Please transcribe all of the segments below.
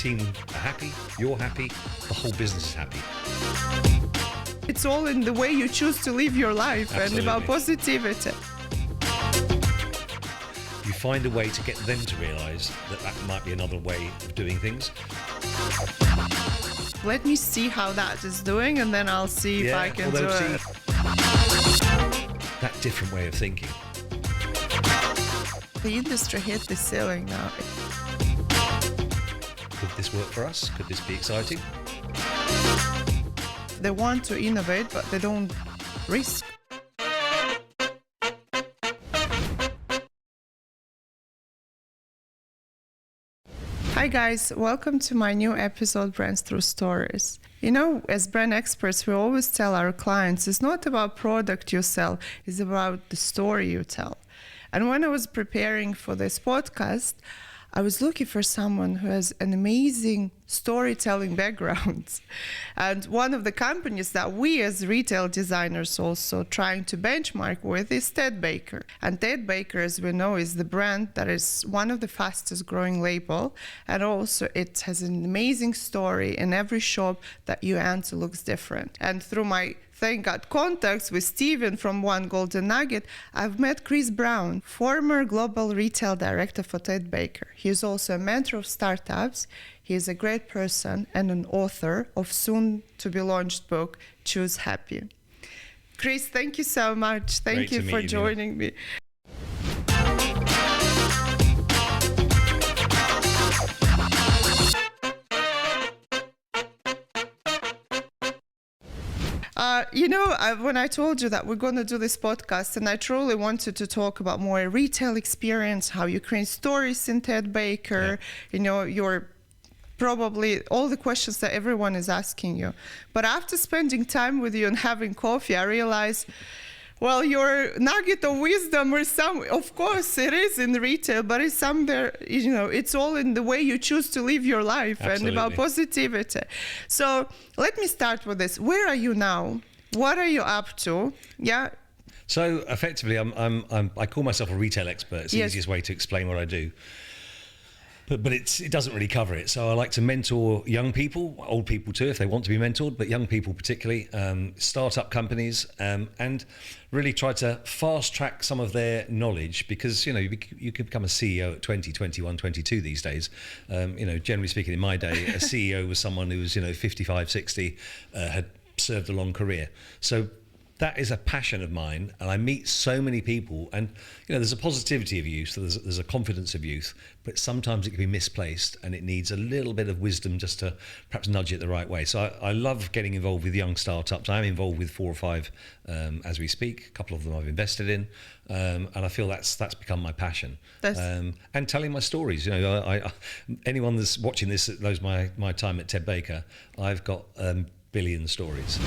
team are happy, you're happy, the whole business is happy. It's all in the way you choose to live your life. Absolutely. And about positivity. You find a way to get them to realise that that might be another way of doing things. Let me see how that is doing, and then I'll see if I can do it. That different way of thinking. The industry hit the ceiling now. Could this work for us? Could this be exciting? They want to innovate, but they don't risk. Hi guys, welcome to my new episode, Brands Through Stories. You know, as brand experts, we always tell our clients, it's not about product you sell, it's about the story you tell. And when I was preparing for this podcast, I was looking for someone who has an amazing storytelling background. And one of the companies that we as retail designers also trying to benchmark with is Ted Baker. And Ted Baker, as we know, is the brand that is one of the fastest growing label. And also it has an amazing story, and every shop that you enter looks different. And through my thank God contacts with Steven from One Golden Nugget, I've met Chris Browne, former global retail director for Ted Baker. He is also a mentor of startups. He is a great person and an author of soon-to-be-launched book, Choose Happy. Chris, thank you so much. Thank you for joining me. When I told you that we're going to do this podcast, and I truly wanted to talk about more retail experience, how you create stories in Ted Baker, your probably all the questions that everyone is asking you. But after spending time with you and having coffee, I realized, well, your nugget of wisdom or of course it is in retail, but it's somewhere, it's all in the way you choose to live your life. Absolutely. And about positivity. So let me start with this. Where are you now? What are you up to? Yeah. So effectively, I call myself a retail expert. It's the easiest way to explain what I do. But it doesn't really cover it. So I like to mentor young people, old people too, if they want to be mentored, but young people particularly, startup companies, and really try to fast track some of their knowledge, because, you could become a CEO at 20, 21, 22 these days. Generally speaking, in my day, a CEO was someone who was, 55, 60, had served a long career. So that is a passion of mine, and I meet so many people, and there's a positivity of youth, so there's a confidence of youth, but sometimes it can be misplaced, and it needs a little bit of wisdom just to perhaps nudge it the right way. So I love getting involved with young startups. I'm involved with 4 or 5 as we speak. A couple of them I've invested in, and I feel that's become my passion. And telling my stories. Anyone that's watching this that knows my time at Ted Baker, I've got billion stories.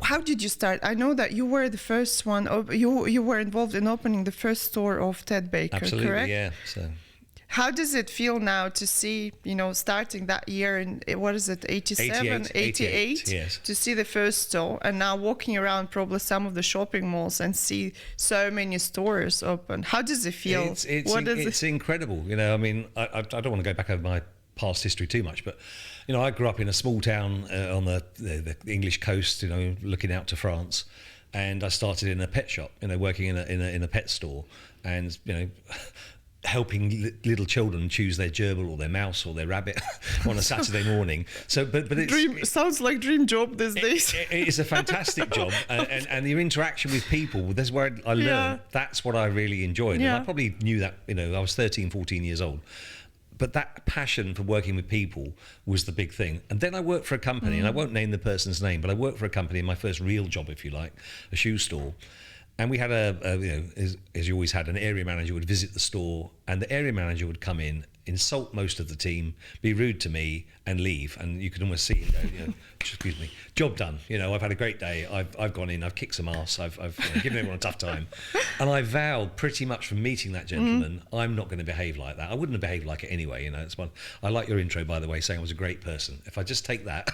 How did you start? I know that you were the first one. You were involved in opening the first store of Ted Baker, absolutely, correct? Yeah. So, how does it feel now to see, starting that year in, what is it, 87, 88, yes. To see the first store, and now walking around probably some of the shopping malls and see so many stores open? How does it feel? It's incredible. I don't want to go back over my past history too much, but I grew up in a small town on the English coast, looking out to France, and I started in a pet shop, working in a pet store, and helping little children choose their gerbil or their mouse or their rabbit on a Saturday morning. So, but it's sounds like dream job these days. It's a fantastic job, and the interaction with people. That's where I learned. Yeah. That's what I really enjoyed. Yeah. And I probably knew that. I was 13, 14 years old. But that passion for working with people was the big thing. And then I worked for a company, and I won't name the person's name, but I worked for a company in my first real job, if you like, a shoe store. And we had as you always had, an area manager would visit the store, and the area manager would come in insult most of the team, be rude to me, and leave. And you can almost see him go, excuse me, job done. I've had a great day. I've gone in, I've kicked some ass, I've given everyone a tough time. And I vowed pretty much from meeting that gentleman, I'm not going to behave like that. I wouldn't have behaved like it anyway. It's one. I like your intro, by the way, saying I was a great person. If I just take that,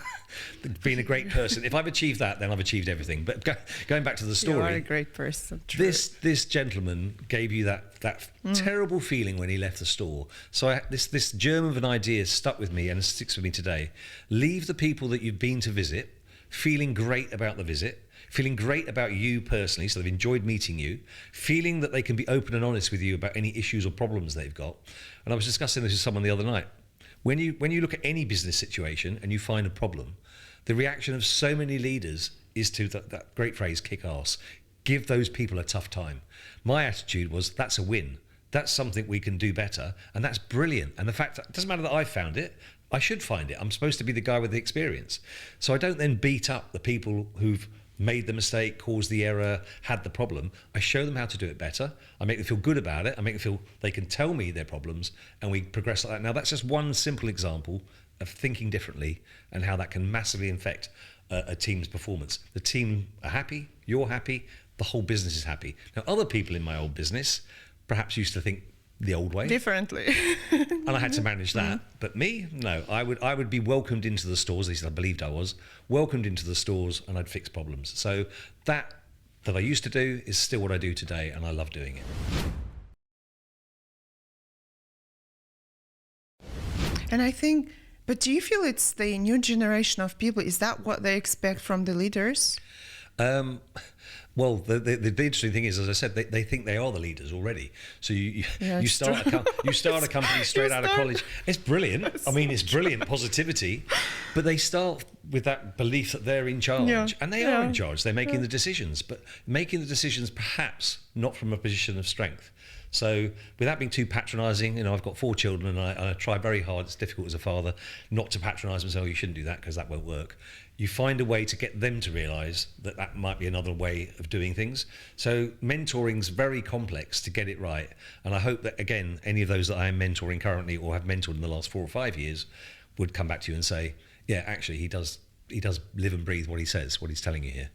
being a great person, if I've achieved that, then I've achieved everything. But going back to the story, you are a great person. True. This gentleman gave you that terrible feeling when he left the store. So this germ of an idea stuck with me and sticks with me today. Leave the people that you've been to visit feeling great about the visit, feeling great about you personally, so they've enjoyed meeting you, feeling that they can be open and honest with you about any issues or problems they've got. And I was discussing this with someone the other night. When you look at any business situation and you find a problem, the reaction of so many leaders is to that great phrase, kick ass. Give those people a tough time. My attitude was, that's a win. That's something we can do better, and that's brilliant. And the fact that it doesn't matter that I found it, I should find it. I'm supposed to be the guy with the experience. So I don't then beat up the people who've made the mistake, caused the error, had the problem. I show them how to do it better. I make them feel good about it. I make them feel they can tell me their problems, and we progress like that. Now, that's just one simple example of thinking differently and how that can massively affect a team's performance. The team are happy, you're happy, the whole business is happy. Now, other people in my old business perhaps used to think the old way. Differently. And I had to manage that. But me, no. I would be welcomed into the stores, at least I believed I was, welcomed into the stores, and I'd fix problems. So that I used to do is still what I do today, and I love doing it. And I think, but do you feel it's the new generation of people? Is that what they expect from the leaders? Well, the interesting thing is, as I said, they think they are the leaders already. So you start a company straight out of college. It's brilliant. I mean, it's brilliant positivity, but they start with that belief that they're in charge, and they are in charge. They're making the decisions, but making the decisions perhaps not from a position of strength. So without being too patronising, I've got 4 children, and I try very hard. It's difficult as a father not to patronise them and say, oh, you shouldn't do that because that won't work. You find a way to get them to realise that might be another way of doing things. So mentoring's very complex to get it right. And I hope that, again, any of those that I am mentoring currently or have mentored in the last 4 or 5 years would come back to you and say, yeah, actually, he does live and breathe what he says, what he's telling you here.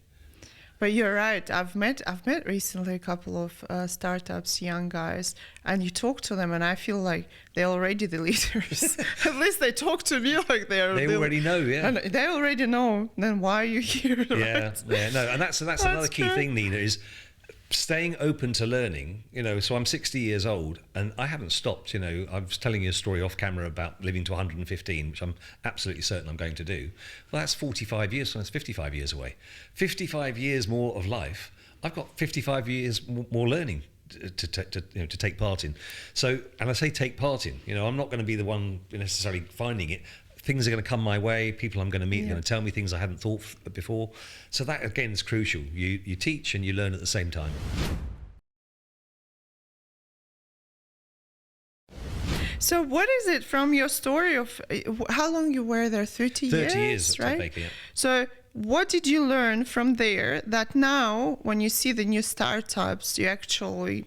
But you're right. I've met recently a couple of startups, young guys, and you talk to them, and I feel like they're already the leaders. At least they talk to me like they already know, yeah. And they already know. Then why are you here? Yeah, right? No, and that's another key thing, Nina, is staying open to learning. So I'm 60 years old and I haven't stopped. I was telling you a story off camera about living to 115, which I'm absolutely certain I'm going to do. Well, that's 45 years, so that's 55 years away. 55 years more of life. I've got 55 years more learning to take part in. So, and I say take part in, I'm not going to be the one necessarily finding it. Things are going to come my way. People I'm going to meet are going to tell me things I hadn't thought before. So that, again, is crucial. You teach and you learn at the same time. So what is it from your story of how long you were there? 30 years? 30 years, right? Baker, yeah. So what did you learn from there that now, when you see the new startups, you actually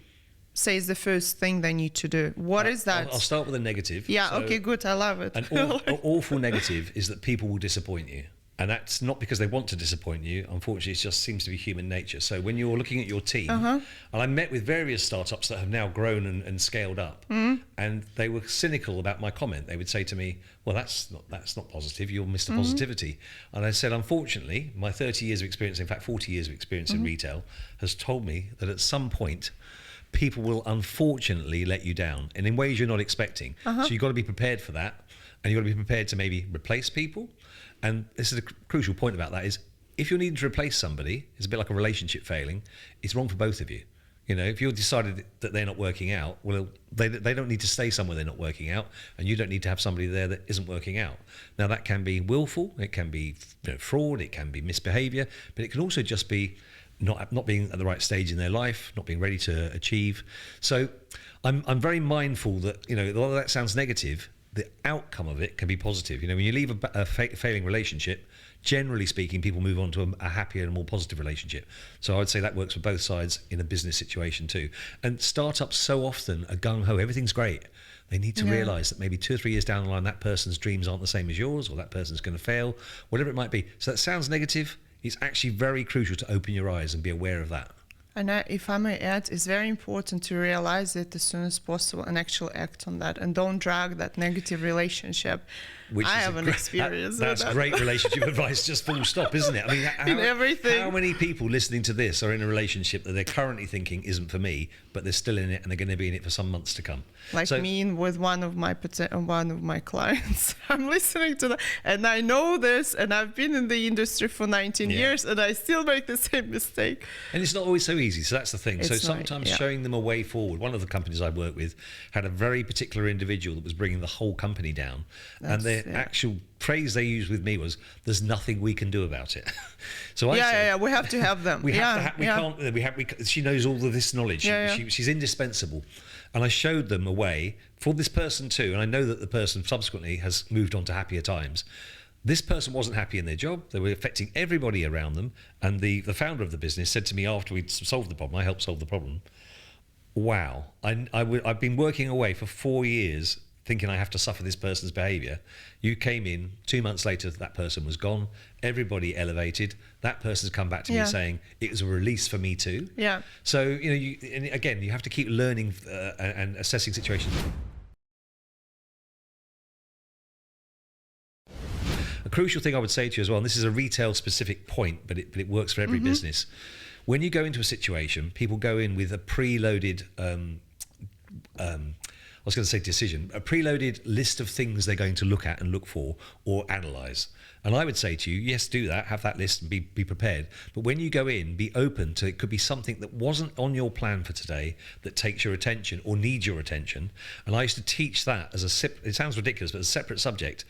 say is the first thing they need to do? What is that? I'll start with a negative. Yeah, okay, good. I love it. An awful negative is that people will disappoint you. And that's not because they want to disappoint you. Unfortunately, it just seems to be human nature. So when you're looking at your team, and I met with various startups that have now grown and scaled up, and they were cynical about my comment. They would say to me, well, that's not positive. You're Mr. Positivity. And I said, unfortunately, my 30 years of experience, in fact, 40 years of experience in retail, has told me that at some point, people will unfortunately let you down, and in ways you're not expecting. So you've got to be prepared for that, and you've got to be prepared to maybe replace people. And this is a crucial point about that, is if you're needing to replace somebody, it's a bit like a relationship failing, it's wrong for both of you. If you've decided that they're not working out, well, they don't need to stay somewhere they're not working out, and you don't need to have somebody there that isn't working out. Now, that can be willful, it can be fraud, it can be misbehaviour, but it can also just be not being at the right stage in their life, not being ready to achieve. So I'm very mindful that, although that sounds negative, the outcome of it can be positive. When you leave a failing relationship, generally speaking, people move on to a happier and more positive relationship. So I would say that works for both sides in a business situation too. And startups so often are gung-ho, everything's great. They need to realise that maybe 2 or 3 years down the line, that person's dreams aren't the same as yours, or that person's going to fail, whatever it might be. So that sounds negative. It's actually very crucial to open your eyes and be aware of that. And if I may add, it's very important to realize it as soon as possible and actually act on that, and don't drag that negative relationship. Which I have an experience with that's that. great relationship advice, just full stop, isn't it? I mean, in everything. How many people listening to this are in a relationship that they're currently thinking isn't for me, but they're still in it and they're going to be in it for some months to come? Like me with one of my clients. I'm listening to that, and I know this, and I've been in the industry for 19 years, and I still make the same mistake. And it's not always so easy, so that's the thing. So It's sometimes not, showing them a way forward. One of the companies I work with had a very particular individual that was bringing the whole company down, and their actual phrase they used with me was, "There's nothing we can do about it." So I said, we have to have them. we can't. She knows all of this knowledge. She's indispensable. And I showed them a way for this person too. And I know that the person subsequently has moved on to happier times. This person wasn't happy in their job. They were affecting everybody around them. And the founder of the business said to me after we'd solved the problem, I helped solve the problem, "Wow, I've been working away for 4 years thinking I have to suffer this person's behaviour. You came in, 2 months later, that person was gone. Everybody elevated. That person's come back to me saying it was a release for me too." Yeah. So, and again, you have to keep learning and assessing situations. A crucial thing I would say to you as well, and this is a retail specific point, but it works for every business. When you go into a situation, people go in with a preloaded I was going to say decision, a preloaded list of things they're going to look at and look for or analyse. And I would say to you, yes, do that, have that list and be prepared. But when you go in, be open to, it could be something that wasn't on your plan for today that takes your attention or needs your attention. And I used to teach that as it sounds ridiculous, but as a separate subject.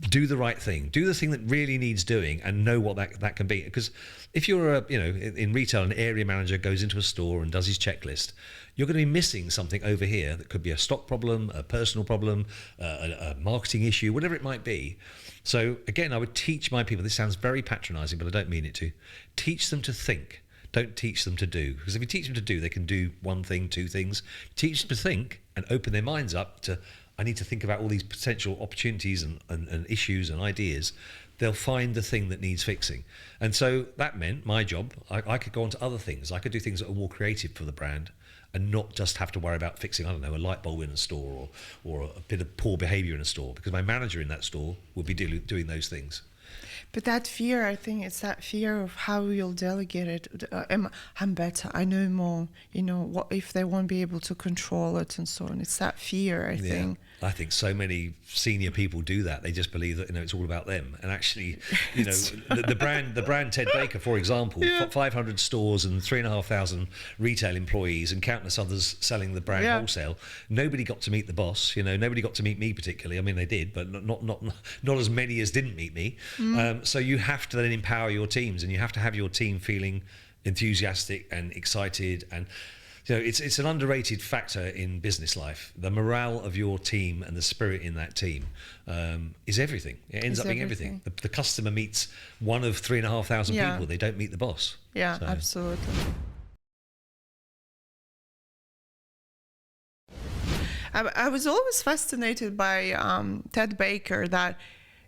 Do the right thing. Do the thing that really needs doing, and know what that can be. Because if you're in retail, an area manager goes into a store and does his checklist, you're going to be missing something over here that could be a stock problem, a personal problem, a marketing issue, whatever it might be. So again, I would teach my people, this sounds very patronizing, but I don't mean it to, teach them to think. Don't teach them to do. Because if you teach them to do, they can do one thing, two things. Teach them to think and open their minds up to, I need to think about all these potential opportunities and issues and ideas. They'll find the thing that needs fixing. And so that meant my job, I could go on to other things. I could do things that are more creative for the brand and not just have to worry about fixing, I don't know, a light bulb in a store or a bit of poor behavior in a store, because my manager in that store will be doing those things. But that fear, I think it's that fear of how you'll delegate it. I'm better, I know more, what if they won't be able to control it and so on. It's that fear, I think. I think so many senior people do that. They just believe that it's all about them. And actually, the brand Ted Baker, for example, 500 stores and 3,500 retail employees and countless others selling the brand wholesale. Nobody got to meet the boss. Nobody got to meet me particularly. I mean, they did, but not as many as didn't meet me. So you have to then empower your teams, and you have to have your team feeling enthusiastic and excited. And it's an underrated factor in business life. The morale of your team and the spirit in that team is everything. It ends up being everything. The customer meets one of 3,500 people. They don't meet the boss. Yeah, absolutely. I was always fascinated by Ted Baker, that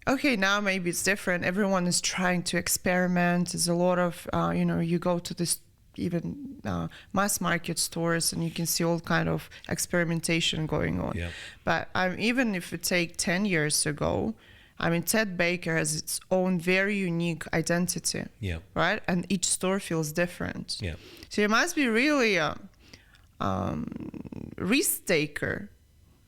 okay, now maybe it's different. Everyone is trying to experiment. There's a lot of, you go to this even mass market stores and you can see all kind of experimentation going on. Yeah. But even if you take 10 years ago, Ted Baker has its own very unique identity, right? And each store feels different. Yeah. So you must be really a risk taker,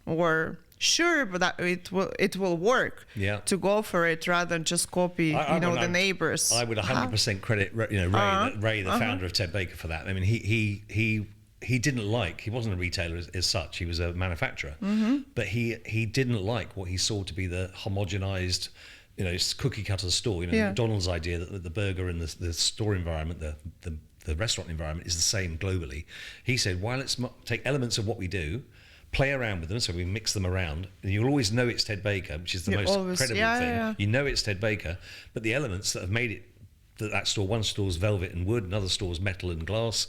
or sure, but that it will work to go for it rather than just copy the neighbors. I would 100% credit Ray, the founder of Ted Baker, for that. I mean, he didn't like, he wasn't a retailer as such, he was a manufacturer, but he didn't like what he saw to be the homogenized, cookie cutter store. McDonald's idea that the burger and the store environment, the restaurant environment is the same globally. He said, let's take elements of what we do, play around with them, so we mix them around, and you'll always know it's Ted Baker, which is the most credible thing. You know it's Ted Baker, but the elements that have made it, that store, one store's velvet and wood, another store's metal and glass.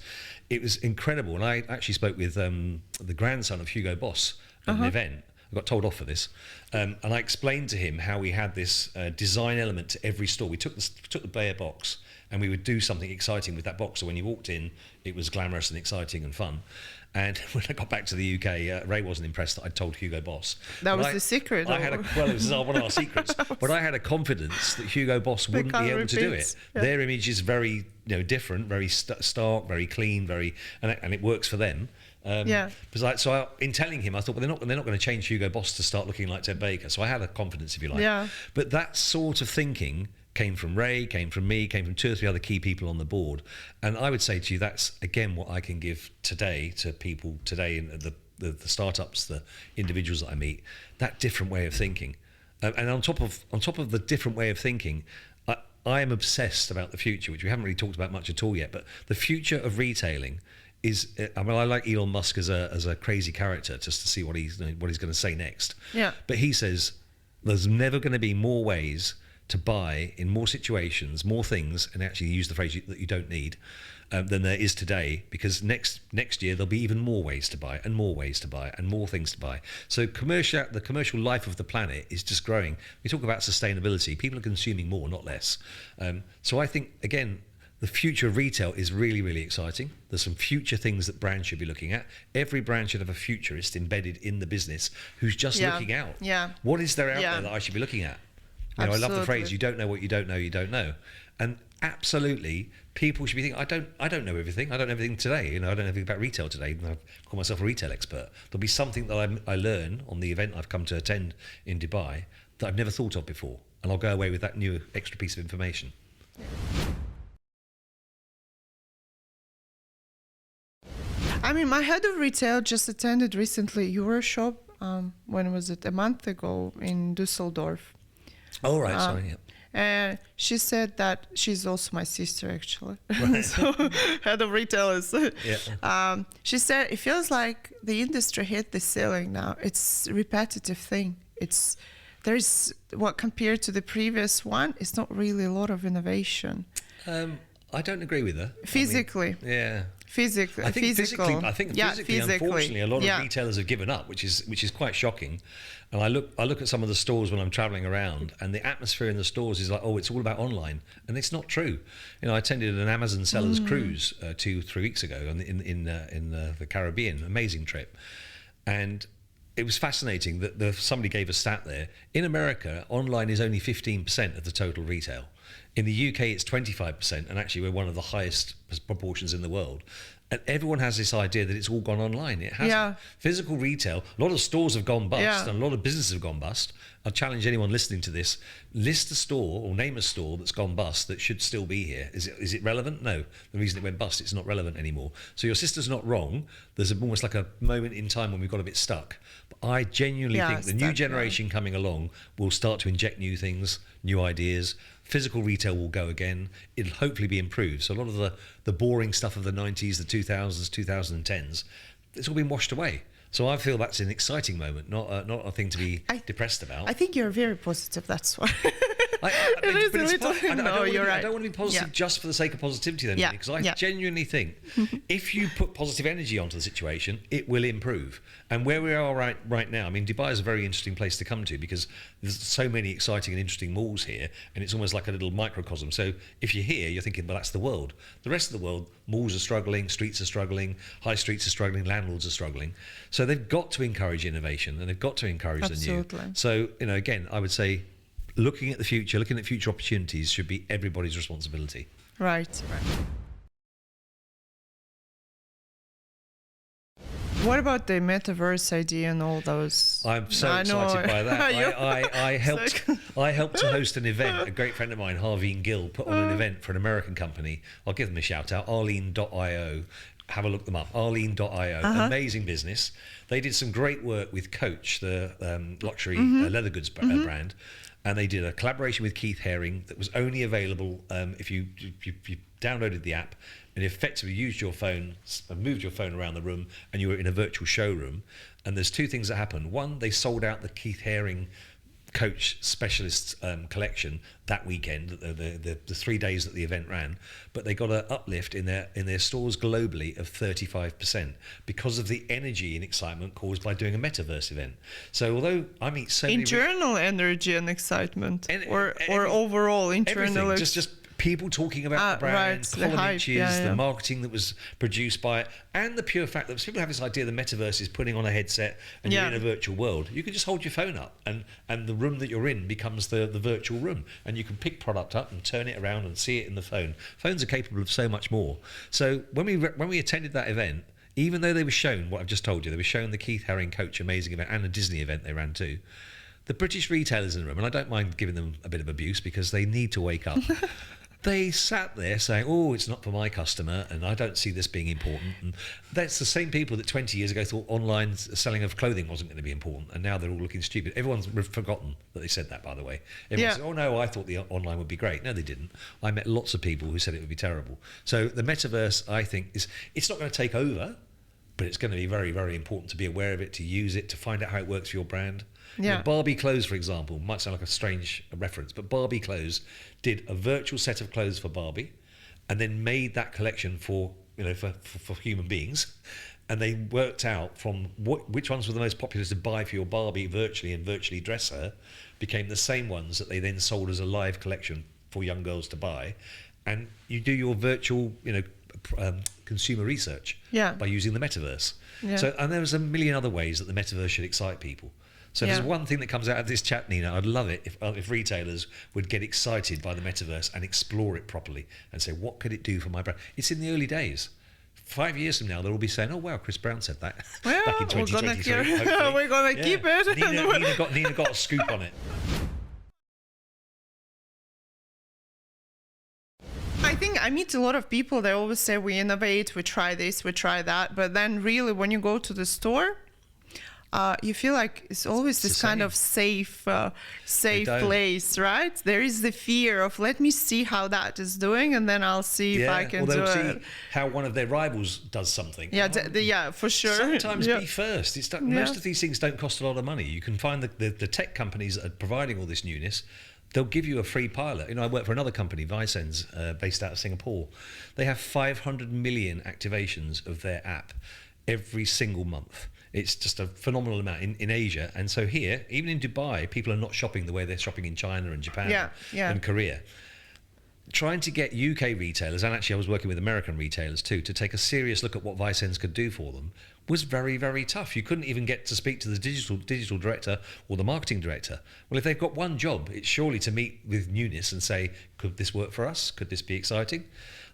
It was incredible. And I actually spoke with the grandson of Hugo Boss at an event. I got told off for this, and I explained to him how we had this design element to every store. We took the bare box, and we would do something exciting with that box. So when you walked in, it was glamorous and exciting and fun. And when I got back to the UK, Ray wasn't impressed that I'd told Hugo Boss. That was the secret. It was one of our secrets. But I had a confidence that Hugo Boss wouldn't be able to do it. Yeah. Their image is very, different, very stark, very clean, and it works for them. In telling him, I thought, well, they're not going to change Hugo Boss to start looking like Ted Baker. So I had a confidence, if you like. Yeah. But that sort of thinking came from Ray, came from me, came from 2 or 3 other key people on the board. And I would say to you, that's, again, what I can give today to people today, in the startups, the individuals that I meet, that different way of thinking. And on top of the different way of thinking, I am obsessed about the future, which we haven't really talked about much at all yet, but the future of retailing is, I like Elon Musk as a crazy character, just to see what he's going to say next. Yeah. But he says there's never going to be more ways to buy in more situations, more things, and actually use the phrase that you don't need, than there is today, because next year there'll be even more ways to buy and more ways to buy and more things to buy. So the commercial life of the planet is just growing. We talk about sustainability. People are consuming more, not less. So I think, again, the future of retail is really, really exciting. There's some future things that brands should be looking at. Every brand should have a futurist embedded in the business who's just looking out. Yeah. What is there out there that I should be looking at? I love the phrase, you don't know what you don't know, you don't know. And absolutely, people should be thinking, I don't know everything. I don't know everything today. I don't know everything about retail today. I call myself a retail expert. There'll be something that I learn on the event I've come to attend in Dubai that I've never thought of before. And I'll go away with that new extra piece of information. I mean, my head of retail just attended recently Euroshop, when was it? A month ago in Dusseldorf. Oh, right, sorry, yeah. And she said that she's also my sister, actually. Right. So, head of retail is. Yeah. She said it feels like the industry hit the ceiling now. It's a repetitive thing. Compared to the previous one, it's not really a lot of innovation. I don't agree with her. Physically. Physically, I think physically, unfortunately, a lot of retailers have given up, which is quite shocking. And I look at some of the stores when I'm traveling around, and the atmosphere in the stores is like, oh, it's all about online, and it's not true. I attended an Amazon sellers cruise 2-3 weeks ago in the Caribbean, amazing trip, and it was fascinating that somebody gave a stat there. In America, online is only 15% of the total retail. In the UK, it's 25%, and actually we're one of the highest proportions in the world. And everyone has this idea that it's all gone online. It hasn't. Yeah. Physical retail, a lot of stores have gone bust, and a lot of businesses have gone bust. I challenge anyone listening to this, list a store or name a store that's gone bust that should still be here. Is it relevant? No. The reason it went bust, it's not relevant anymore. So your sister's not wrong. There's almost like a moment in time when we've got a bit stuck. But I genuinely think the new generation coming along will start to inject new things, new ideas. Physical retail will go again. It'll hopefully be improved. So a lot of the boring stuff of the 90s, the 2000s, 2010s, it's all been washed away. So I feel that's an exciting moment, not a thing to be depressed about. I think you're very positive, that's why. I don't want to be positive just for the sake of positivity then, because I genuinely think if you put positive energy onto the situation, it will improve. And where we are right now, I mean, Dubai is a very interesting place to come to because there's so many exciting and interesting malls here, and it's almost like a little microcosm. So if you're here, you're thinking, well, that's the world. The rest of the world, malls are struggling, streets are struggling, high streets are struggling, landlords are struggling. So they've got to encourage innovation, and they've got to encourage the new. So, again, I would say looking at the future, looking at future opportunities should be everybody's responsibility. Right. What about the metaverse idea and all those? I'm so excited by that. I helped to host an event. A great friend of mine, Harveen Gill, put on an event for an American company. I'll give them a shout out, Arlene.io. have a look them up. Arlene.io, amazing business. They did some great work with Coach, the luxury leather goods brand, and they did a collaboration with Keith Haring that was only available if you downloaded the app and effectively used your phone, moved your phone around the room, and you were in a virtual showroom. And there's two things that happened. One, they sold out the Keith Haring Coach specialist collection that weekend, the 3 days that the event ran, but they got an uplift in their stores globally of 35% because of the energy and excitement caused by doing a metaverse event. So although I meet so many internal energy and excitement, or overall internal, just people talking about the brand, column inches, the marketing that was produced by it, and the pure fact that people have this idea the metaverse is putting on a headset and you're in a virtual world. You can just hold your phone up and the room that you're in becomes the virtual room, and you can pick product up and turn it around and see it in the phone. Phones are capable of so much more. So when we attended that event, even though they were shown what I've just told you, they were shown the Keith Haring Coach amazing event and a Disney event they ran too. The British retailers in the room, and I don't mind giving them a bit of abuse because they need to wake up. They sat there saying, oh, it's not for my customer, and I don't see this being important. And that's the same people that 20 years ago thought online selling of clothing wasn't going to be important, and now they're all looking stupid. Everyone's forgotten that they said that, by the way. Everyone said, oh, no, I thought the online would be great. No, they didn't. I met lots of people who said it would be terrible. So the metaverse, I think, it's not going to take over, but it's going to be very, very important to be aware of it, to use it, to find out how it works for your brand. Yeah. You know, Barbie clothes, for example, might sound like a strange reference, but Barbie clothes did a virtual set of clothes for Barbie, and then made that collection for human beings, and they worked out from which ones were the most popular to buy for your Barbie virtually and virtually dress her, became the same ones that they then sold as a live collection for young girls to buy, and you do your virtual, consumer research by using the metaverse. Yeah. So, and there's a million other ways that the metaverse should excite people. So if there's one thing that comes out of this chat, Nina, I'd love it if retailers would get excited by the metaverse and explore it properly and say, what could it do for my brand? It's in the early days. 5 years from now, they'll all be saying, oh, wow, Chris Browne said that back in 2023. We're going to keep it. Nina got a scoop on it. I think I meet a lot of people, they always say we innovate, we try this, we try that. But then really when you go to the store, you feel like it's always this kind of safe place, right? There is the fear of, let me see how that is doing, and then I'll see if I can do it. See how one of their rivals does something. Yeah, for sure. Sometimes be first. Most of these things don't cost a lot of money. You can find the tech companies that are providing all this newness. They'll give you a free pilot. I work for another company, Vicen's, based out of Singapore. They have 500 million activations of their app every single month. It's just a phenomenal amount in Asia. And so here, even in Dubai, people are not shopping the way they're shopping in China and Japan and Korea. Trying to get UK retailers, and actually I was working with American retailers too, to take a serious look at what Vicen's could do for them was very, very tough. You couldn't even get to speak to the digital director or the marketing director. Well, if they've got one job, it's surely to meet with newness and say, could this work for us? Could this be exciting?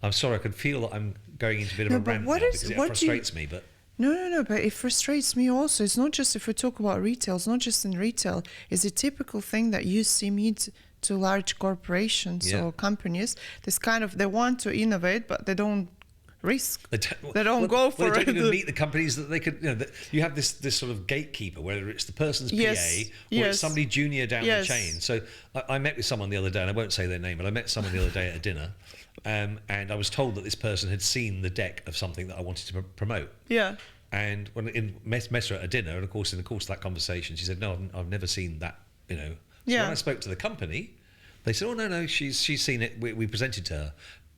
I'm sorry, I could feel that I'm going into a bit of a rant now because it frustrates me. But No, but it frustrates me also. It's not just, if we talk about retail, it's not just in retail. It's a typical thing that you see meet to large corporations or companies. This kind of, they want to innovate, but they don't risk. They don't go for it. They don't even meet the companies that they could, you have this sort of gatekeeper, whether it's the person's PA or it's somebody junior down the chain. So I met with someone the other day, and I won't say their name, but I met someone the other day at a dinner. And I was told that this person had seen the deck of something that I wanted to promote. Yeah. And when met her at a dinner, and of course in the course of that conversation, she said, "No, I've never seen that." So when I spoke to the company, they said, "Oh no, she's seen it. We presented to her.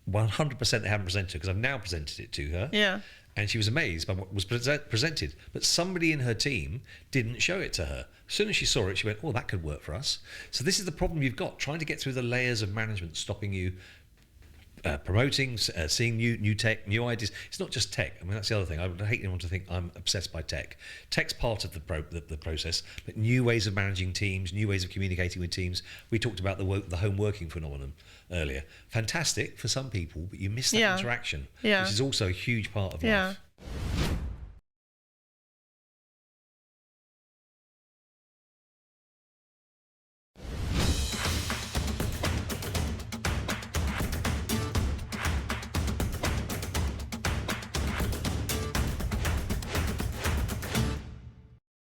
100% they haven't presented her because I've now presented it to her." Yeah. And she was amazed by what was presented, but somebody in her team didn't show it to her. As soon as she saw it, she went, "Oh, that could work for us." So this is the problem you've got, trying to get through the layers of management, stopping you. Promoting, seeing new tech, new ideas. It's not just tech. I mean, that's the other thing. I would hate anyone to think I'm obsessed by tech. Tech's part of the process, but new ways of managing teams, new ways of communicating with teams. We talked about the home working phenomenon earlier. Fantastic for some people, but you miss that interaction, which is also a huge part of life.